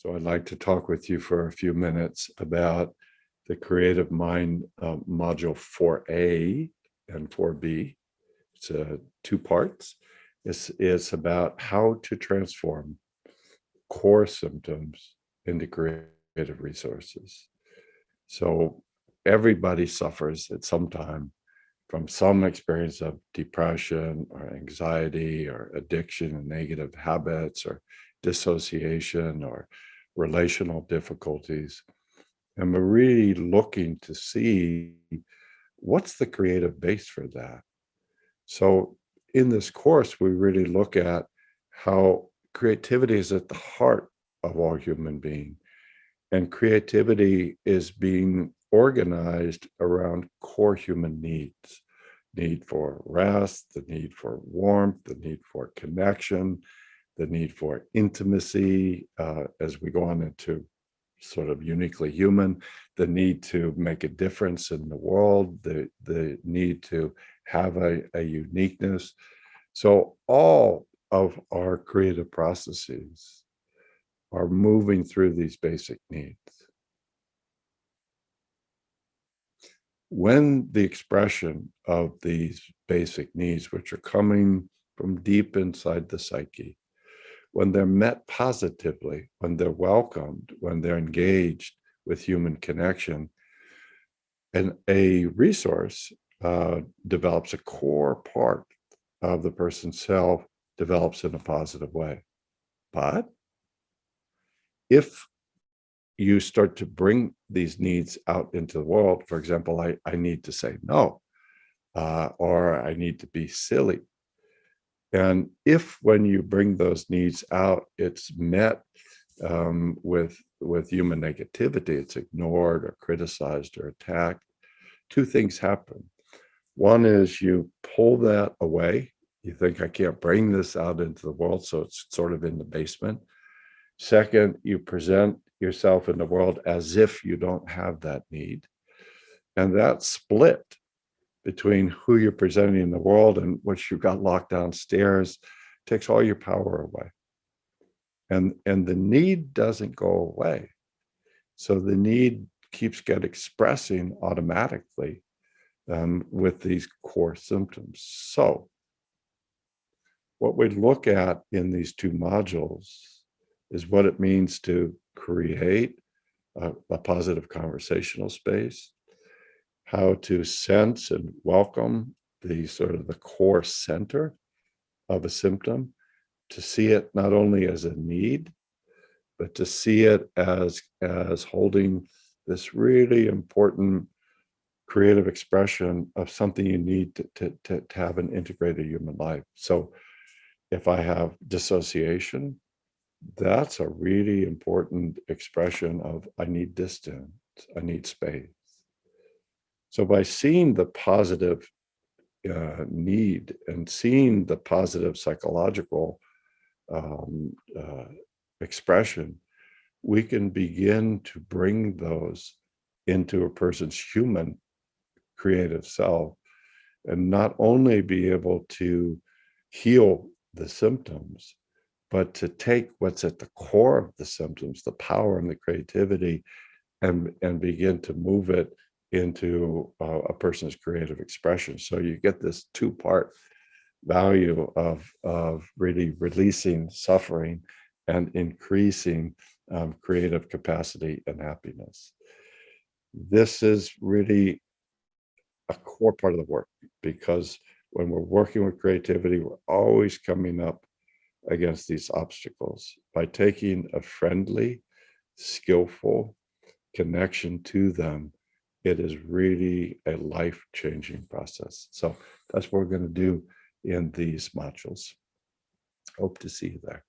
So I'd like to talk with you for a few minutes about the Creative Mind module 4A and 4B. It's two parts. It's about how to transform core symptoms into creative resources. So everybody suffers at some time from some experience of depression or anxiety or addiction and negative habits or dissociation or relational difficulties. And we're really looking to see what's the creative base for that. So in this course, we really look at how creativity is at the heart of all human being. And creativity is being organized around core human needs: need for rest, the need for warmth, the need for connection, the need for intimacy, as we go on into sort of uniquely human, the need to make a difference in the world, the need to have a uniqueness. So all of our creative processes are moving through these basic needs. When the expression of these basic needs, which are coming from deep inside the psyche, when they're met positively, when they're welcomed, when they're engaged with human connection, and a resource develops, a core part of the person's self develops in a positive way. But if you start to bring these needs out into the world, for example, I need to say no, or I need to be silly. And if when you bring those needs out, it's met with human negativity, it's ignored or criticized or attacked, two things happen. One is you pull that away. You think, I can't bring this out into the world, so it's sort of in the basement. Second, you present yourself in the world as if you don't have that need. And that split between who you're presenting in the world and what you've got locked downstairs takes all your power away. And the need doesn't go away. So the need keeps getting expressing automatically with these core symptoms. So what we look at in these two modules is what it means to create a positive conversational space, how to sense and welcome the sort of the core center of a symptom, to see it not only as a need, but to see it as holding this really important creative expression of something you need to have an integrated human life. So if I have dissociation, that's a really important expression of I need distance, I need space. So by seeing the positive need and seeing the positive psychological expression, we can begin to bring those into a person's human creative self, and not only be able to heal the symptoms, but to take what's at the core of the symptoms, the power and the creativity, and begin to move it into a person's creative expression. So you get this two-part value of really releasing suffering and increasing creative capacity and happiness. This is really a core part of the work, because when we're working with creativity, we're always coming up against these obstacles. By taking a friendly, skillful connection to them, it is really a life-changing process. So that's what we're going to do in these modules. Hope to see you there.